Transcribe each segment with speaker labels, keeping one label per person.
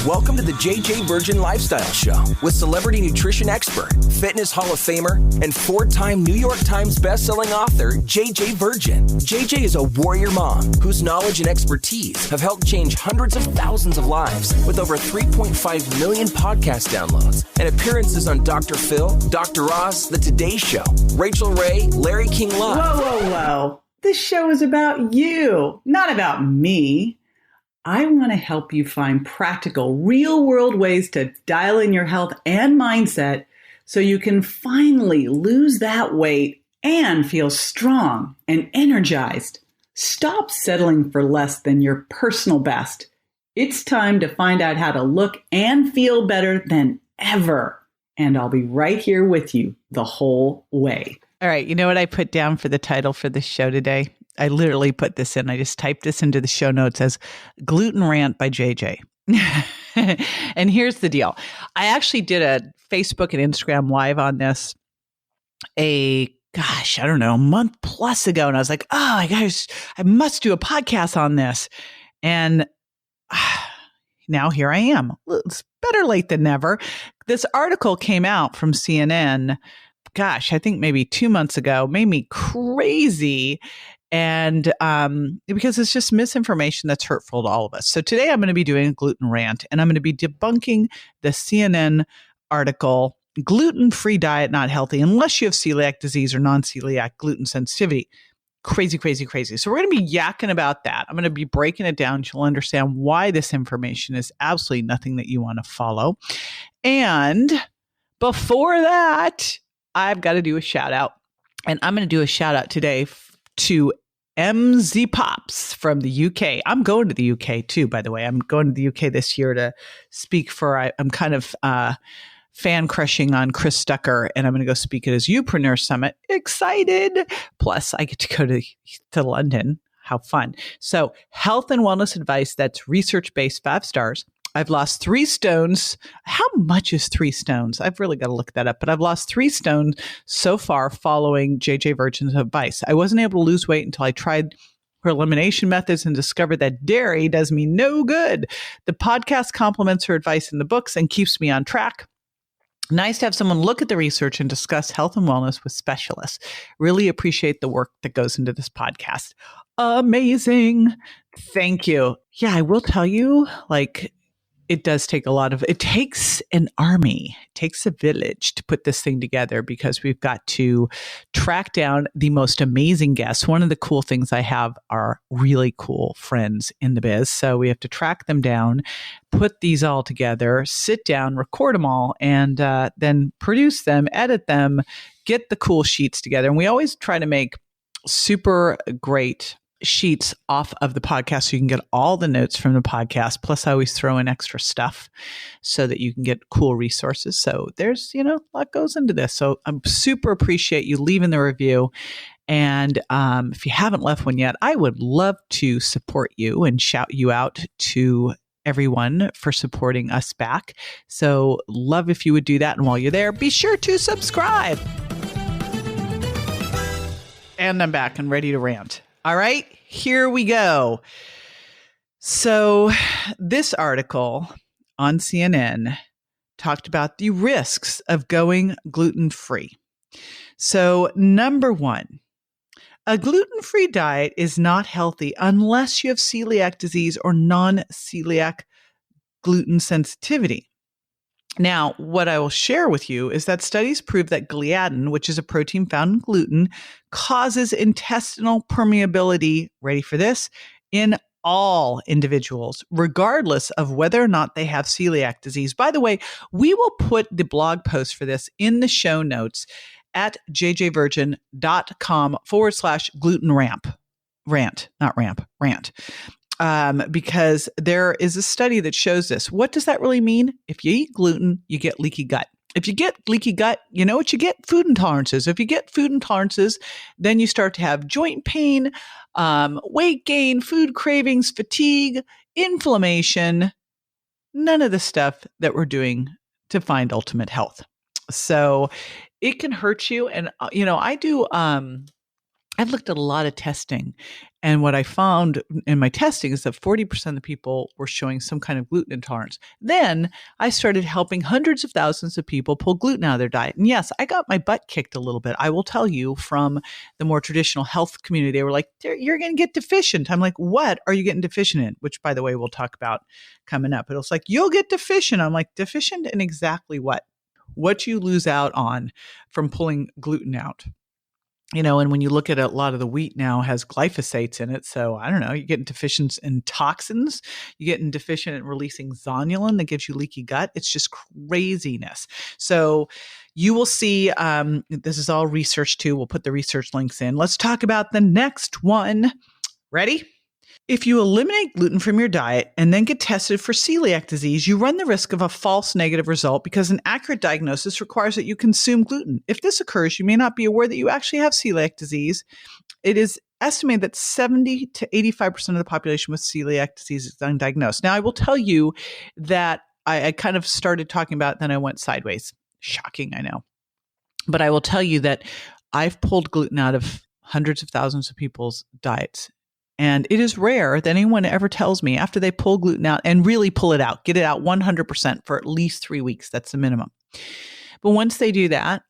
Speaker 1: Welcome to the JJ Virgin Lifestyle Show with celebrity nutrition expert, fitness Hall of Famer, and 4-time New York Times bestselling author, JJ Virgin. JJ is a warrior mom whose knowledge and expertise have helped change hundreds of thousands of lives with over 3.5 million podcast downloads and appearances on Dr. Phil, Dr. Oz, The Today Show, Rachel Ray, Larry King Live.
Speaker 2: Whoa. This show is about you, not about me. I want to help you find practical, real-world ways to dial in your health and mindset so you can finally lose that weight and feel strong and energized. Stop settling for less than your personal best. It's time to find out how to look and feel better than ever. And I'll be right here with you the whole way.
Speaker 3: All right. You know what I put down for the title for this show today? I literally put this in. I just typed this into the show notes as Gluten Rant by JJ. And here's the deal. I actually did a Facebook and Instagram live on this a month plus ago. And I was like, oh my gosh, I must do a podcast on this. And now here I am. It's better late than never. This article came out from CNN, I think maybe 2 months ago, made me crazy. And because it's just misinformation that's hurtful to all of us. So today I'm going to be doing a gluten rant, and I'm going to be debunking the CNN article, Gluten-free diet not healthy unless you have celiac disease or non-celiac gluten sensitivity. Crazy. So we're going to be yakking about that. I'm going to be breaking it down. You'll understand why this information is absolutely nothing that you want to follow. And before that, I've got to do a shout out. And I'm going to do a shout out today to MZ Pops from the UK. I'm going to the UK too, by the way. I'm going to the UK this year to speak for, I'm kind of fan crushing on Chris Ducker, and I'm going to go speak at his Youpreneur Summit. Excited. Plus, I get to go to London. How fun. So health and wellness advice that's research-based, 5 stars. I've lost 3 stones. How much is 3 stones? I've really got to look that up, but I've lost 3 stones so far following JJ Virgin's advice. I wasn't able to lose weight until I tried her elimination methods and discovered that dairy does me no good. The podcast complements her advice in the books and keeps me on track. Nice to have someone look at the research and discuss health and wellness with specialists. Really appreciate the work that goes into this podcast. Amazing. Thank you. Yeah, I will tell you, it does take it takes an army, it takes a village to put this thing together because we've got to track down the most amazing guests. One of the cool things I have are really cool friends in the biz. So we have to track them down, put these all together, sit down, record them all, and then produce them, edit them, get the cool sheets together. And we always try to make super great sheets off of the podcast so you can get all the notes from the podcast. Plus, I always throw in extra stuff so that you can get cool resources. So there's, a lot goes into this. So I super appreciate you leaving the review. And if you haven't left one yet, I would love to support you and shout you out to everyone for supporting us back. So love if you would do that. And while you're there, be sure to subscribe. And I'm back and ready to rant. All right, here we go. So this article on CNN talked about the risks of going gluten-free. So number 1, a gluten-free diet is not healthy unless you have celiac disease or non-celiac gluten sensitivity. Now, what I will share with you is that studies prove that gliadin, which is a protein found in gluten, causes intestinal permeability, ready for this, in all individuals, regardless of whether or not they have celiac disease. By the way, we will put the blog post for this in the show notes at jjvirgin.com/gluten rant. Because there is a study that shows this. What does that really mean? If you eat gluten, you get leaky gut. If you get leaky gut, you know what you get? Food intolerances. If you get food intolerances, then you start to have joint pain, weight gain, food cravings, fatigue, inflammation, none of the stuff that we're doing to find ultimate health. So it can hurt you. And, I I've looked at a lot of testing, and what I found in my testing is that 40% of the people were showing some kind of gluten intolerance. Then I started helping hundreds of thousands of people pull gluten out of their diet. And yes, I got my butt kicked a little bit. I will tell you, from the more traditional health community, they were like, you're going to get deficient. I'm like, what are you getting deficient in? Which, by the way, we'll talk about coming up. It was like, you'll get deficient. I'm like, deficient in exactly what? What you lose out on from pulling gluten out. And when you look at a lot of the wheat now has glyphosates in it. So I don't know, you're getting deficient in toxins. You're getting deficient in releasing zonulin that gives you leaky gut. It's just craziness. So you will see, this is all research too. We'll put the research links in. Let's talk about the next one. Ready? If you eliminate gluten from your diet and then get tested for celiac disease, you run the risk of a false negative result because an accurate diagnosis requires that you consume gluten. If this occurs, you may not be aware that you actually have celiac disease. It is estimated that 70 to 85% of the population with celiac disease is undiagnosed. Now, I will tell you that I kind of started talking about it, then I went sideways. Shocking, I know. But I will tell you that I've pulled gluten out of hundreds of thousands of people's diets. And it is rare that anyone ever tells me after they pull gluten out and really pull it out, get it out 100% for at least 3 weeks. That's the minimum. But once they do that,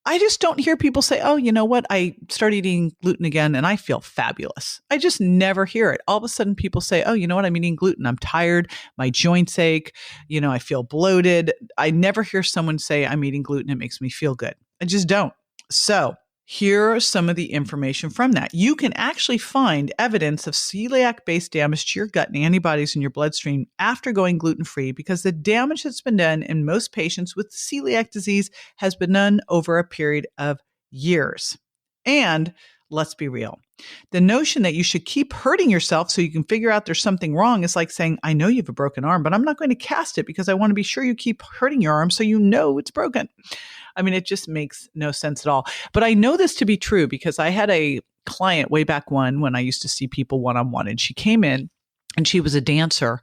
Speaker 3: I just don't hear people say, oh, you know what? I started eating gluten again and I feel fabulous. I just never hear it. All of a sudden people say, oh, you know what? I'm eating gluten. I'm tired. My joints ache. I feel bloated. I never hear someone say I'm eating gluten. It makes me feel good. I just don't. So here are some of the information from that. You can actually find evidence of celiac-based damage to your gut and antibodies in your bloodstream after going gluten-free because the damage that's been done in most patients with celiac disease has been done over a period of years. And let's be real. The notion that you should keep hurting yourself so you can figure out there's something wrong is like saying, I know you have a broken arm, but I'm not going to cast it because I want to be sure you keep hurting your arm so you know it's broken. I mean, it just makes no sense at all. But I know this to be true because I had a client way back when I used to see people one-on-one, and she came in and she was a dancer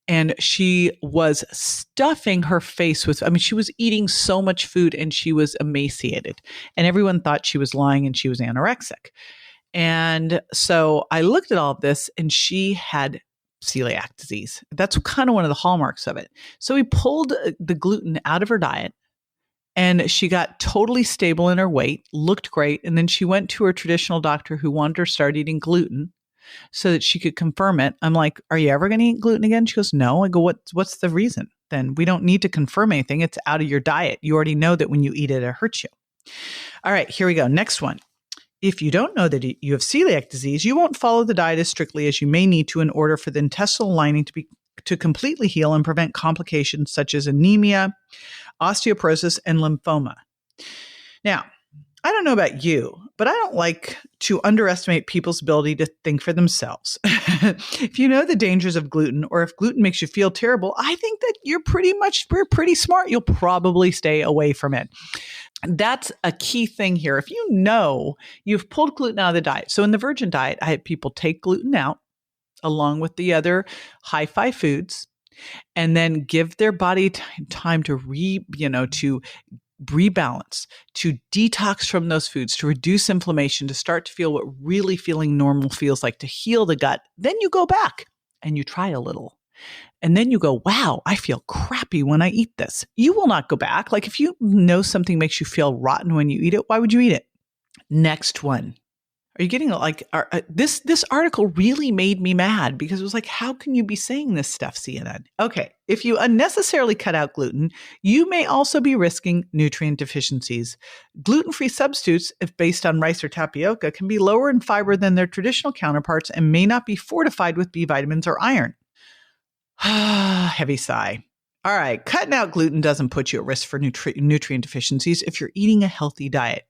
Speaker 3: and she was stuffing her face with, she was eating so much food and she was emaciated and everyone thought she was lying and she was anorexic. And so I looked at all of this and she had celiac disease. That's kind of one of the hallmarks of it. So we pulled the gluten out of her diet. And she got totally stable in her weight, looked great. And then she went to her traditional doctor who wanted her to start eating gluten so that she could confirm it. I'm like, are you ever going to eat gluten again? She goes, no. I go, what's the reason? Then we don't need to confirm anything. It's out of your diet. You already know that when you eat it, it hurts you. All right, here we go. Next one. If you don't know that you have celiac disease, you won't follow the diet as strictly as you may need to in order for the intestinal lining to completely heal and prevent complications such as anemia, osteoporosis, and lymphoma. Now, I don't know about you, but I don't like to underestimate people's ability to think for themselves. If you know the dangers of gluten, or if gluten makes you feel terrible, I think that we're pretty smart. You'll probably stay away from it. That's a key thing here. If you know you've pulled gluten out of the diet. So in the Virgin diet, I had people take gluten out along with the other high-fi foods, and then give their body time to rebalance, to detox from those foods, to reduce inflammation, to start to feel what really feeling normal feels like, to heal the gut. Then you go back and you try a little. And then you go, wow, I feel crappy when I eat this. You will not go back. Like if you know something makes you feel rotten when you eat it, why would you eat it? Next one. Are you getting this article really made me mad because it was like, how can you be saying this stuff, CNN? Okay. If you unnecessarily cut out gluten, you may also be risking nutrient deficiencies. Gluten-free substitutes, if based on rice or tapioca, can be lower in fiber than their traditional counterparts and may not be fortified with B vitamins or iron. Heavy sigh. All right. Cutting out gluten doesn't put you at risk for nutrient deficiencies if you're eating a healthy diet.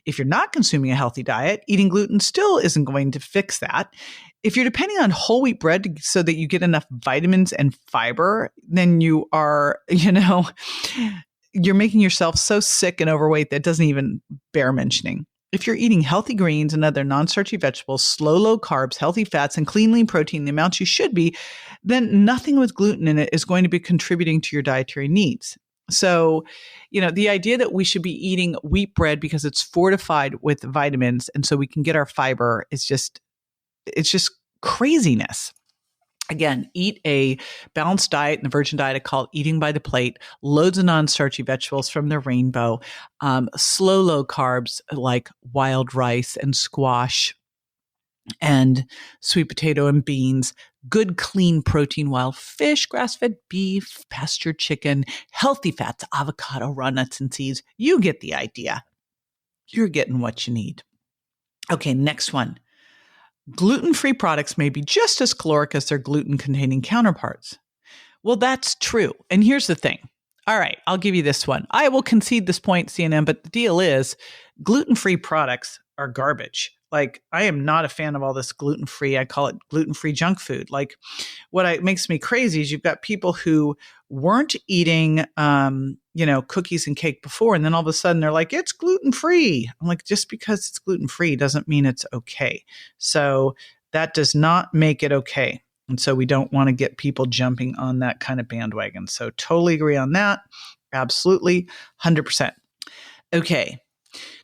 Speaker 3: If you're not consuming a healthy diet, eating gluten still isn't going to fix that. If you're depending on whole wheat bread so that you get enough vitamins and fiber, then you are, you're making yourself so sick and overweight that doesn't even bear mentioning. If you're eating healthy greens and other non-starchy vegetables, low carbs, healthy fats, and clean lean protein, the amounts you should be, then nothing with gluten in it is going to be contributing to your dietary needs. So, the idea that we should be eating wheat bread because it's fortified with vitamins and so we can get our fiber it's just craziness. Again, eat a balanced diet. In the Virgin diet, I call it eating by the plate. Loads of non-starchy vegetables from the rainbow. Slow, low carbs like wild rice and squash and sweet potato and beans. Good, clean protein, wild fish, grass-fed beef, pastured chicken, healthy fats, avocado, raw nuts, and seeds. You get the idea. You're getting what you need. Okay, next one. Gluten-free products may be just as caloric as their gluten-containing counterparts. Well, that's true. And here's the thing. All right, I'll give you this one. I will concede this point, CNN, but the deal is gluten-free products are garbage. Like, I am not a fan of all this gluten-free. I call it gluten-free junk food. Like, what makes me crazy is you've got people who weren't eating, cookies and cake before, and then all of a sudden they're like, it's gluten-free. I'm like, just because it's gluten-free doesn't mean it's okay. So that does not make it okay. And so we don't want to get people jumping on that kind of bandwagon. So totally agree on that. Absolutely. 100%. Okay.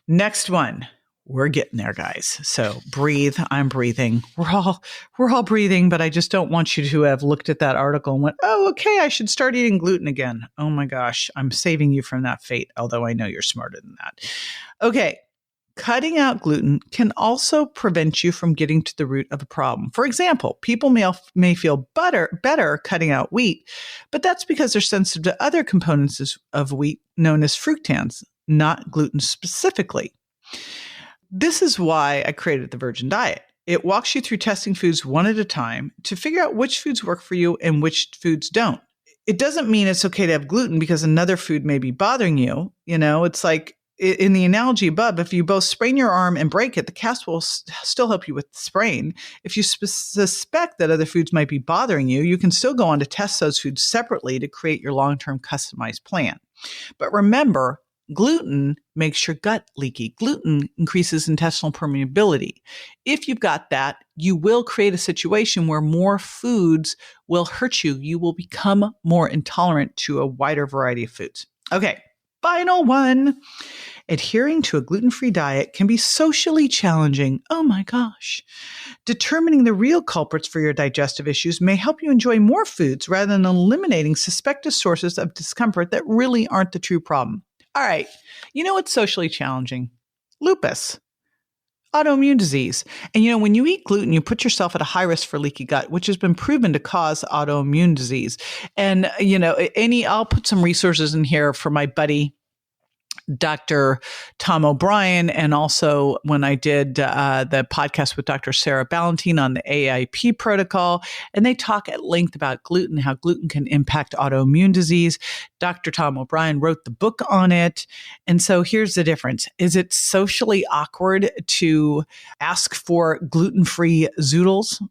Speaker 3: Next one. We're getting there, guys. So breathe. I'm breathing. We're all breathing, but I just don't want you to have looked at that article and went, oh, okay, I should start eating gluten again. Oh my gosh, I'm saving you from that fate, although I know you're smarter than that. Okay. Cutting out gluten can also prevent you from getting to the root of a problem. For example, people may feel better cutting out wheat, but that's because they're sensitive to other components of wheat known as fructans, not gluten specifically. This is why I created the Virgin Diet. It walks you through testing foods one at a time to figure out which foods work for you and which foods don't. It doesn't mean it's okay to have gluten because another food may be bothering you. It's like in the analogy above, if you both sprain your arm and break it, the cast will still help you with the sprain. If you suspect that other foods might be bothering you, you can still go on to test those foods separately to create your long-term customized plan. But remember, gluten makes your gut leaky. Gluten increases intestinal permeability. If you've got that, you will create a situation where more foods will hurt you. You will become more intolerant to a wider variety of foods. Okay, final one. Adhering to a gluten-free diet can be socially challenging. Oh my gosh. Determining the real culprits for your digestive issues may help you enjoy more foods rather than eliminating suspected sources of discomfort that really aren't the true problem. All right. You know what's socially challenging? Lupus, autoimmune disease. And when you eat gluten, you put yourself at a high risk for leaky gut, which has been proven to cause autoimmune disease. And, I'll put some resources in here for my buddy, Dr. Tom O'Brien, and also when I did the podcast with Dr. Sarah Ballantine on the AIP protocol, and they talk at length about gluten, how gluten can impact autoimmune disease. Dr. Tom O'Brien wrote the book on it. And so here's the difference. Is it socially awkward to ask for gluten-free zoodles?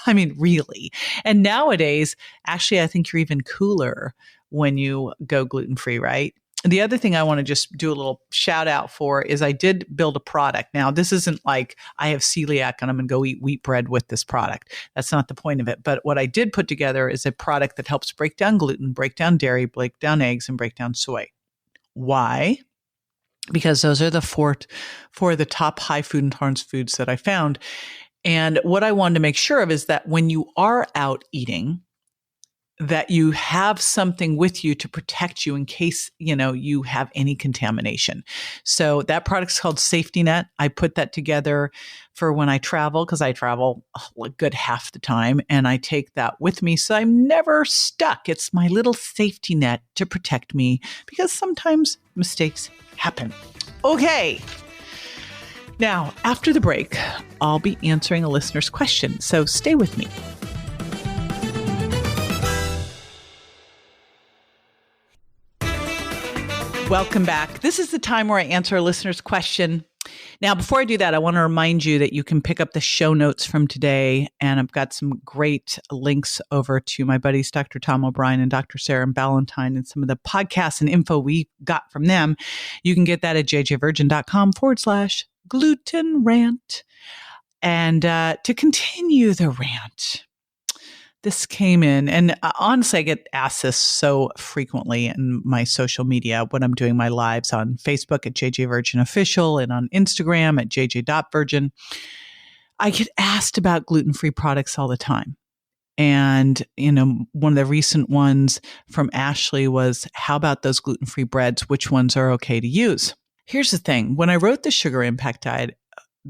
Speaker 3: I mean, really. And nowadays, actually, I think you're even cooler when you go gluten-free, right? The other thing I want to just do a little shout out for is I did build a product. Now, this isn't like I have celiac and I'm going to go eat wheat bread with this product. That's not the point of it. But what I did put together is a product that helps break down gluten, break down dairy, break down eggs, and break down soy. Why? Because those are the four of the top high food intolerance foods that I found. And what I wanted to make sure of is that when you are out eating, that you have something with you to protect you in case, you have any contamination. So that product's called Safety Net. I put that together for when I travel, because I travel a good half the time, and I take that with me. So I'm never stuck. It's my little safety net to protect me because sometimes mistakes happen. Okay. Now, after the break, I'll be answering a listener's question. So stay with me. Welcome back. This is the time where I answer a listener's question. Now, before I do that, I want to remind you that you can pick up the show notes from today, and I've got some great links over to my buddies, Dr. Tom O'Brien and Dr. Sarah Ballantine, and some of the podcasts and info we got from them. You can get that at jjvirgin.com/gluten rant. And to continue the rant, this came in, and honestly, I get asked this so frequently in my social media when I'm doing my lives on Facebook at JJ Virgin Official and on Instagram at jj.virgin. I get asked about gluten-free products all the time. And, one of the recent ones from Ashley was, how about those gluten-free breads? Which ones are okay to use? Here's the thing. When I wrote the Sugar Impact Guide,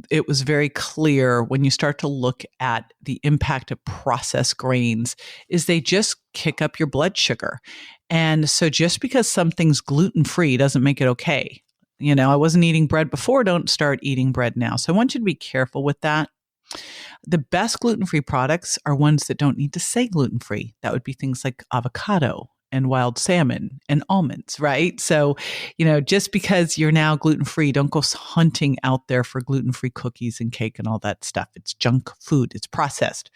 Speaker 3: it was very clear when you start to look at the impact of processed grains is they just kick up your blood sugar. And so just because something's gluten-free doesn't make it okay. I wasn't eating bread before, don't start eating bread now. So I want you to be careful with that. The best gluten-free products are ones that don't need to say gluten-free. That would be things like avocado and wild salmon and almonds, right? So, just because you're now gluten-free, don't go hunting out there for gluten-free cookies and cake and all that stuff. It's junk food. It's processed.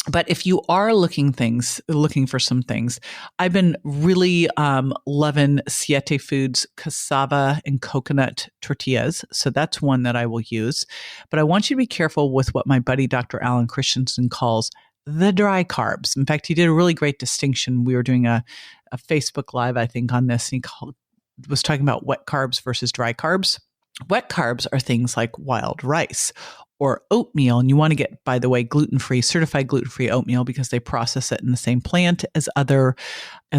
Speaker 3: But if you are looking for some things, I've been really loving Siete Foods cassava and coconut tortillas. So that's one that I will use. But I want you to be careful with what my buddy Dr. Alan Christensen calls the dry carbs. In fact, he did a really great distinction. We were doing a Facebook Live, I think, on this, and he was talking about wet carbs versus dry carbs. Wet carbs are things like wild rice or oatmeal. And you want to get, by the way, certified gluten-free oatmeal because they process it in the same plant as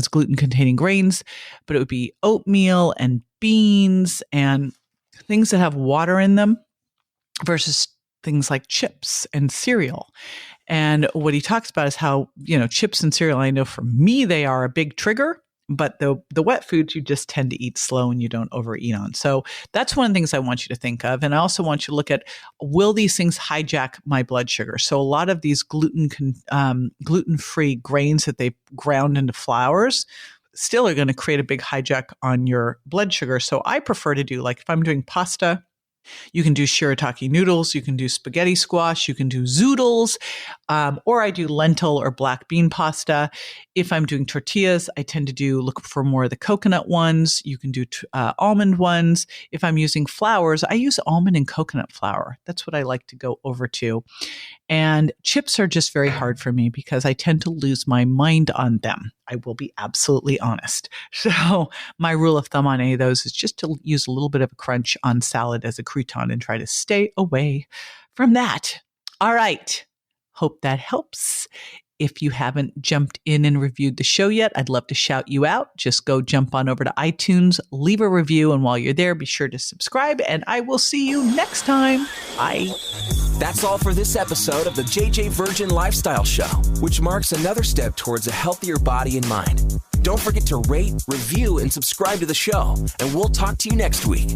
Speaker 3: gluten-containing grains. But it would be oatmeal and beans and things that have water in them versus things like chips and cereal. And what he talks about is how, chips and cereal, I know for me, they are a big trigger, but the wet foods you just tend to eat slow and you don't overeat on. So that's one of the things I want you to think of. And I also want you to look at, will these things hijack my blood sugar? So a lot of these gluten-free grains that they ground into flours still are going to create a big hijack on your blood sugar. So I prefer to do, like if I'm doing pasta, you can do shirataki noodles, you can do spaghetti squash, you can do zoodles, or I do lentil or black bean pasta. If I'm doing tortillas, I tend to look for more of the coconut ones. You can do almond ones. If I'm using flours, I use almond and coconut flour. That's what I like to go over to. And chips are just very hard for me because I tend to lose my mind on them. I will be absolutely honest. So my rule of thumb on any of those is just to use a little bit of a crunch on salad as a crouton and try to stay away from that. All right. Hope that helps. If you haven't jumped in and reviewed the show yet, I'd love to shout you out. Just go jump on over to iTunes, leave a review, and while you're there, be sure to subscribe, and I will see you next time. Bye.
Speaker 1: That's all for this episode of the JJ Virgin Lifestyle Show, which marks another step towards a healthier body and mind. Don't forget to rate, review, and subscribe to the show, and we'll talk to you next week.